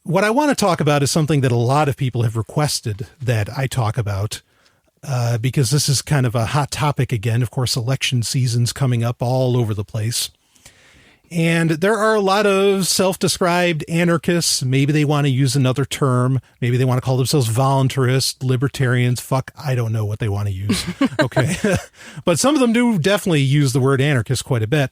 what I want to talk about is something that a lot of people have requested that I talk about, because this is kind of a hot topic again. Of course, election season's coming up all over the place. And there are a lot of self-described anarchists. Maybe they want to use another term. Maybe they want to call themselves voluntarists, libertarians. Fuck, I don't know what they want to use. Okay. But some of them do definitely use the word anarchist quite a bit.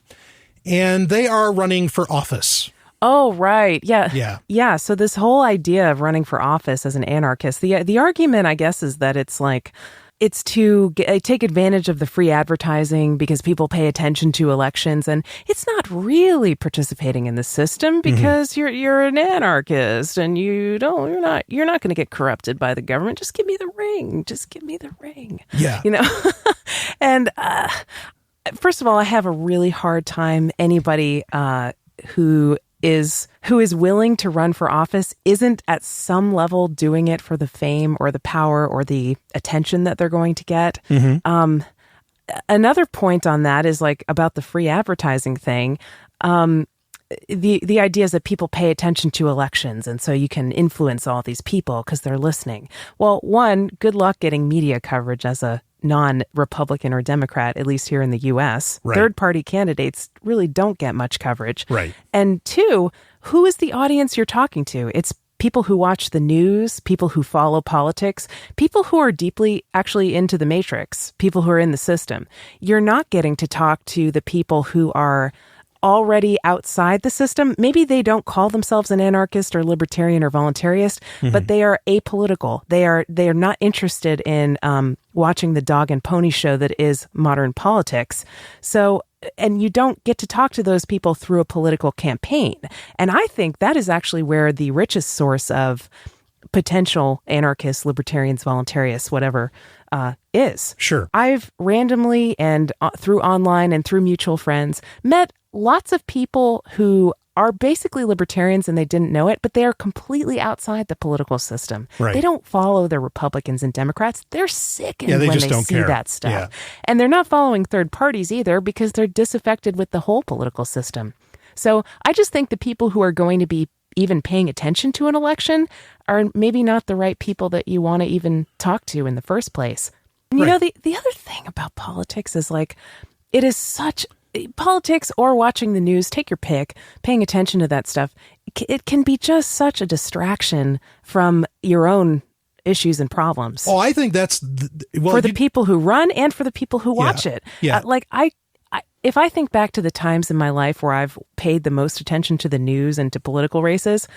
And they are running for office. Oh, right. Yeah. Yeah. Yeah. So this whole idea of running for office as an anarchist, the argument, I guess, is that it's like, it's to take advantage of the free advertising because people pay attention to elections, and it's not really participating in the system because you're an anarchist and you're not going to get corrupted by the government. Just give me the ring. Just give me the ring. Yeah. You know, and first of all, I have a really hard time anybody who is willing to run for office isn't at some level doing it for the fame or the power or the attention that they're going to get. Another point on that is like about the free advertising thing. The idea is that people pay attention to elections, and so you can influence all these people because they're listening. Well, one, good luck getting media coverage as a non-Republican or Democrat, at least here in the U.S. Right. Third-party candidates really don't get much coverage. Right. And two, who is the audience you're talking to? It's people who watch the news, people who follow politics, people who are deeply actually into the matrix, people who are in the system. You're not getting to talk to the people who are already outside the system. Maybe they don't call themselves an anarchist or libertarian or voluntarist, but they are apolitical. They are not interested in watching the dog and pony show that is modern politics. So, and you don't get to talk to those people through a political campaign. And I think that is actually where the richest source of potential anarchists, libertarians, voluntarists, whatever, is. Sure. I've randomly and through online and through mutual friends met lots of people who are basically libertarians and they didn't know it, but they are completely outside the political system. Right. They don't follow the Republicans and Democrats. They're sickened when they see that stuff. Yeah. And they're not following third parties either because they're disaffected with the whole political system. So I just think the people who are going to be even paying attention to an election are maybe not the right people that you want to even talk to in the first place. And, you know, the other thing about politics is like, it is such politics or watching the news, take your pick, paying attention to that stuff. It can be just such a distraction from your own issues and problems. Oh, I think that's for the people who run and for the people who watch it. Yeah. If I think back to the times in my life where I've paid the most attention to the news and to political races,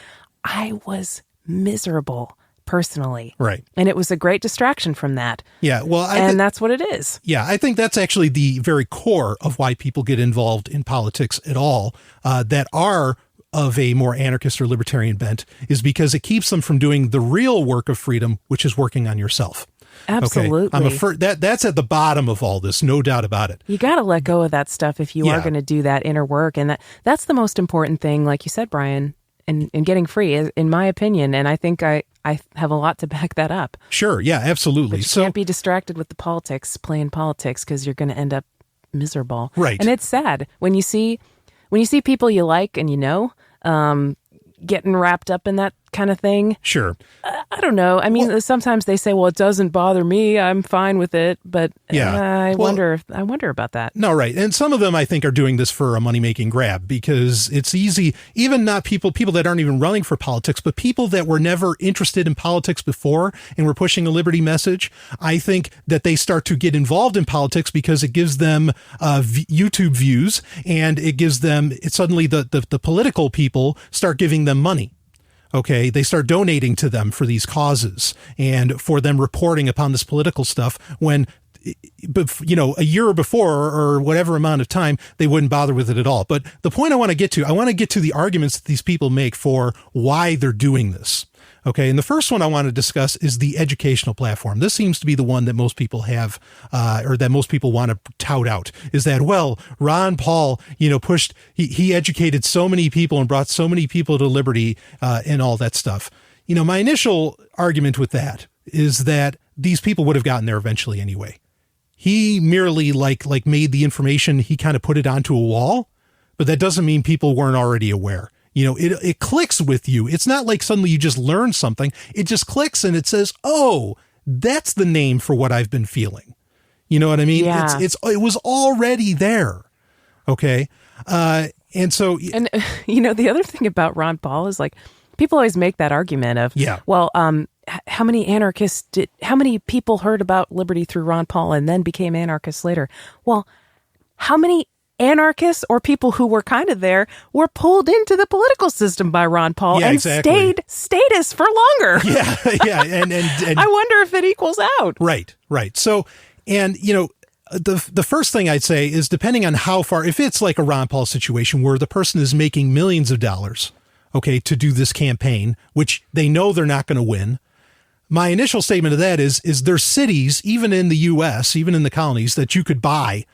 I was miserable personally. Right. And it was a great distraction from that. Yeah. Well, that's what it is. Yeah. I think that's actually the very core of why people get involved in politics at all, that are of a more anarchist or libertarian bent, is because it keeps them from doing the real work of freedom, which is working on yourself. Absolutely. Okay. That's at the bottom of all this, no doubt about it. You got to let go of that stuff if you are going to do that inner work. And that's the most important thing, like you said, Brian, in getting free, in my opinion. And I think I have a lot to back that up. Sure. Yeah, absolutely. But you can't be distracted with the politics, playing politics, because you're going to end up miserable. Right. And it's sad when you see people you like and you know, getting wrapped up in that kind of thing. Sure. I don't know. I mean, sometimes they say, well, it doesn't bother me. I'm fine with it. But I wonder about that. No, right. And some of them, I think, are doing this for a money-making grab because it's easy, even not people that aren't even running for politics, but people that were never interested in politics before and were pushing a liberty message. I think that they start to get involved in politics because it gives them YouTube views, and it gives them, suddenly the political people start giving them money. Okay, they start donating to them for these causes and for them reporting upon this political stuff when, you know, a year before or whatever amount of time, they wouldn't bother with it at all. But the point I want to get to the arguments that these people make for why they're doing this. Okay, and the first one I want to discuss is the educational platform. This seems to be the one that most people have, or that most people want to tout out, is that, well, Ron Paul, you know, he educated so many people and brought so many people to liberty, and all that stuff. You know, my initial argument with that is that these people would have gotten there eventually anyway. He merely like made the information, he kind of put it onto a wall, but that doesn't mean people weren't already aware. It clicks with you. It's not like suddenly you just learn something. It just clicks and it says, oh, that's the name for what I've been feeling. You know what I mean? Yeah. It was already there. Okay. And so, the other thing about Ron Paul is like, people always make that argument of, how many people heard about liberty through Ron Paul and then became anarchists later? Well, how many anarchists or people who were kind of there were pulled into the political system by Ron Paul and stayed status for longer? Yeah. And I wonder if it equals out. Right. So, and the first thing I'd say is, depending on how far, if it's like a Ron Paul situation where the person is making millions of dollars, okay, to do this campaign, which they know they're not going to win. My initial statement of that is there's cities, even in the U.S., even in the colonies, that you could buy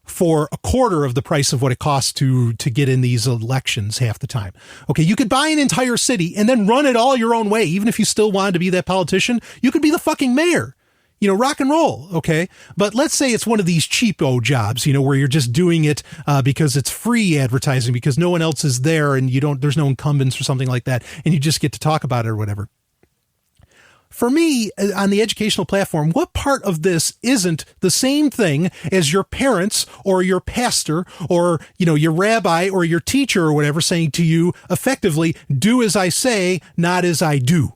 for a quarter of the price of what it costs to get in these elections half the time. Okay, you could buy an entire city and then run it all your own way. Even if you still wanted to be that politician, you could be the fucking mayor. Rock and roll. Okay. But let's say it's one of these cheapo jobs, where you're just doing it because it's free advertising, because no one else is there and there's no incumbents or something like that. And you just get to talk about it or whatever. For me, on the educational platform, what part of this isn't the same thing as your parents or your pastor or, your rabbi or your teacher or whatever saying to you effectively, do as I say, not as I do?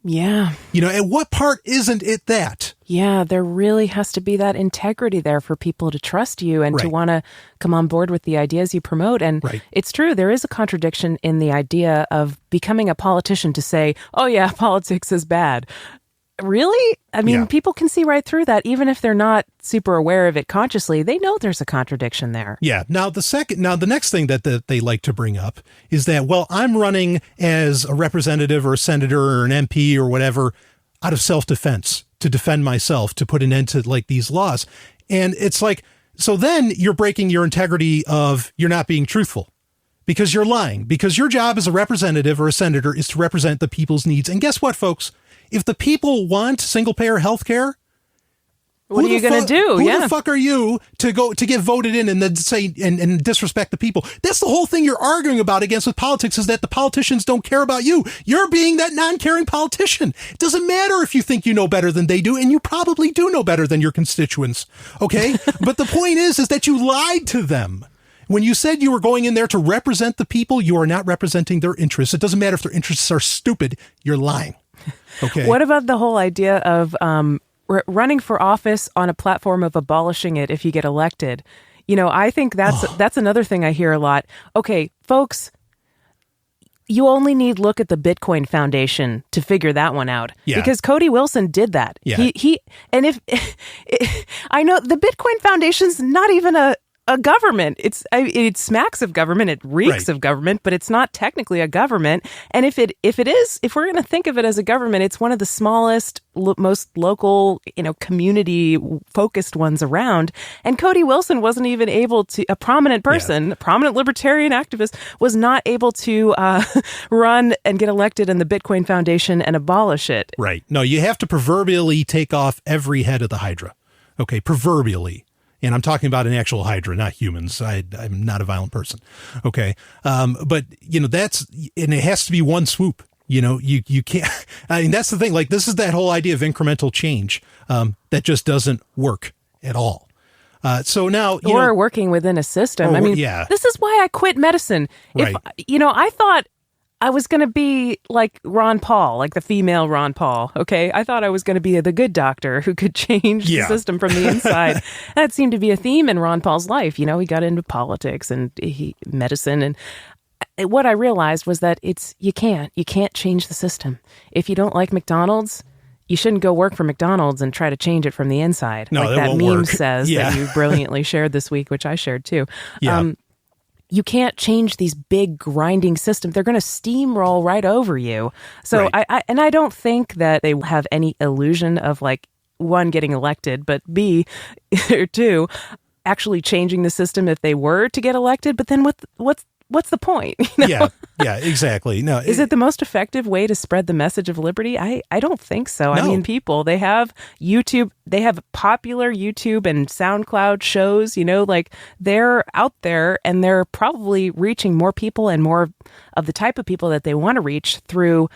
Yeah. And what part isn't it that? Yeah, there really has to be that integrity there for people to trust you and to want to come on board with the ideas you promote. And it's true, there is a contradiction in the idea of becoming a politician to say, oh yeah, politics is bad. Really? I mean, people can see right through that, even if they're not super aware of it consciously. They know there's a contradiction there. Yeah. Now, the next thing that they like to bring up is that, well, I'm running as a representative or a senator or an MP or whatever out of self-defense, to defend myself, to put an end to like these laws. And it's like, so then you're breaking your integrity of you're not being truthful. Because you're lying. Because your job as a representative or a senator is to represent the people's needs. And guess what, folks? If the people want single-payer health care, what are you going to do? Who the fuck are you to get voted in and then say and disrespect the people? That's the whole thing you're arguing about against with politics, is that the politicians don't care about you. You're being that non-caring politician. It doesn't matter if you think you know better than they do, and you probably do know better than your constituents. Okay? But the point is that you lied to them. When you said you were going in there to represent the people, you are not representing their interests. It doesn't matter if their interests are stupid. You're lying. Okay. What about the whole idea of running for office on a platform of abolishing it if you get elected? I think that's another thing I hear a lot. Okay, folks, you only need look at the Bitcoin Foundation to figure that one out. Yeah. Because Cody Wilson did that. Yeah. And if I know the Bitcoin Foundation's not even a government. It smacks of government. It reeks of government, but it's not technically a government. And if we're going to think of it as a government, it's one of the smallest, most local, community focused ones around. And Cody Wilson wasn't even able to, a prominent person, a prominent libertarian activist, was not able to run and get elected in the Bitcoin Foundation and abolish it. Right. No, you have to proverbially take off every head of the Hydra. Okay, proverbially. And I'm talking about an actual Hydra, not humans. I'm not a violent person. Okay. But and it has to be one swoop. You can't, that's the thing. Like, this is that whole idea of incremental change, that just doesn't work at all. So now, or working within a system. This is why I quit medicine. If, I thought I was going to be like Ron Paul, like the female Ron Paul. Okay. I thought I was going to be the good doctor who could change the system from the inside. That seemed to be a theme in Ron Paul's life. He got into politics and medicine. And what I realized was that you can't change the system. If you don't like McDonald's, you shouldn't go work for McDonald's and try to change it from the inside. No, like that meme says that you brilliantly shared this week, which I shared too. Yeah. You can't change these big grinding systems. They're going to steamroll right over you. So I don't think that they have any illusion of like, one, getting elected, but B, or two, actually changing the system if they were to get elected. But then what's what's the point? Yeah, exactly. No, Is it the most effective way to spread the message of liberty? I don't think so. No. I mean, people, they have YouTube, they have popular YouTube and SoundCloud shows, like they're out there and they're probably reaching more people and more of the type of people that they want to reach through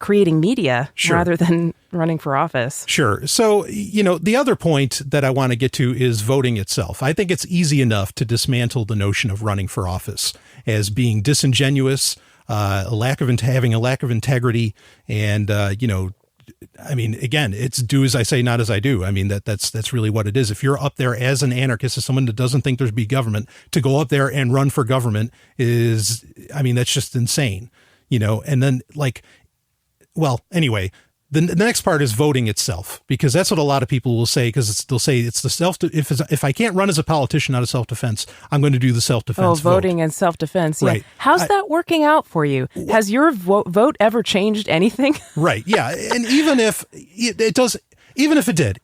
creating media rather than running for office. Sure. So, the other point that I want to get to is voting itself. I think it's easy enough to dismantle the notion of running for office as being disingenuous, having a lack of integrity. And, again, it's do as I say, not as I do. I mean, that's really what it is. If you're up there as an anarchist, as someone that doesn't think there's be government, to go up there and run for government that's just insane, and then anyway, the next part is voting itself, because that's what a lot of people will say, because they'll say it's the if I can't run as a politician out of self-defense, I'm going to do the self-defense voting and self-defense. Yeah. Right. How's that working out for you? Has your vote ever changed anything? Right. Yeah. And even if it did,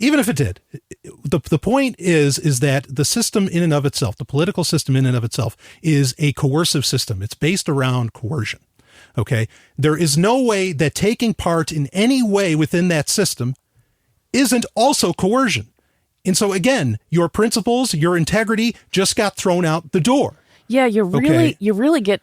the point is that the system in and of itself, the political system in and of itself, is a coercive system. It's based around coercion. Okay. There is no way that taking part in any way within that system isn't also coercion. And so again, your principles, your integrity just got thrown out the door. Yeah, you really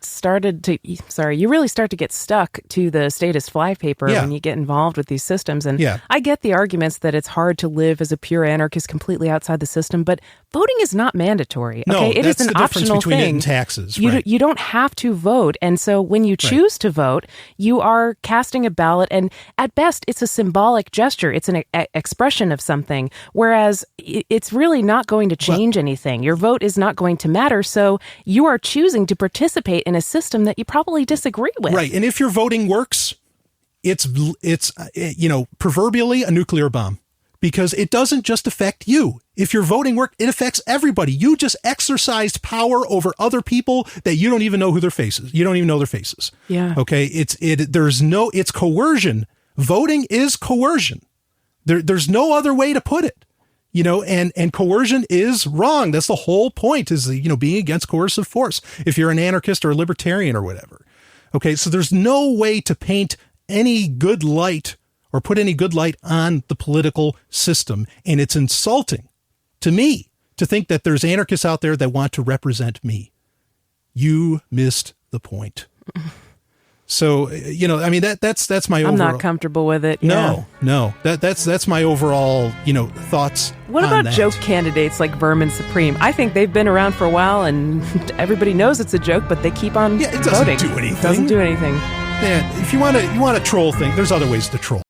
start to get stuck to the status fly paper when you get involved with these systems. And I get the arguments that it's hard to live as a pure anarchist completely outside the system, but voting is not mandatory. No, it is an the difference optional between thing. it and taxes. You don't have to vote. And so when you choose to vote, you are casting a ballot. And at best, it's a symbolic gesture. It's an expression of something. Whereas it's really not going to change anything. Your vote is not going to matter. So you are choosing to participate in a system that you probably disagree with. Right. And if your voting works, it's proverbially a nuclear bomb, because it doesn't just affect you. If your voting worked, it affects everybody. You just exercised power over other people that you don't even know their faces. You don't even know their faces. Yeah. Okay. It's coercion. Voting is coercion. There's no other way to put it. And coercion is wrong. That's the whole point, is, being against coercive force, if you're an anarchist or a libertarian or whatever. Okay. So there's no way to paint any good light or put any good light on the political system. And it's insulting to me to think that there's anarchists out there that want to represent me. You missed the point. So, that's my overall. I'm not comfortable with it. No. That's my overall, thoughts. What about joke candidates like Vermin Supreme? I think they've been around for a while and everybody knows it's a joke, but they keep on voting. It doesn't do anything. It doesn't do anything. Yeah, if you want to troll things, there's other ways to troll.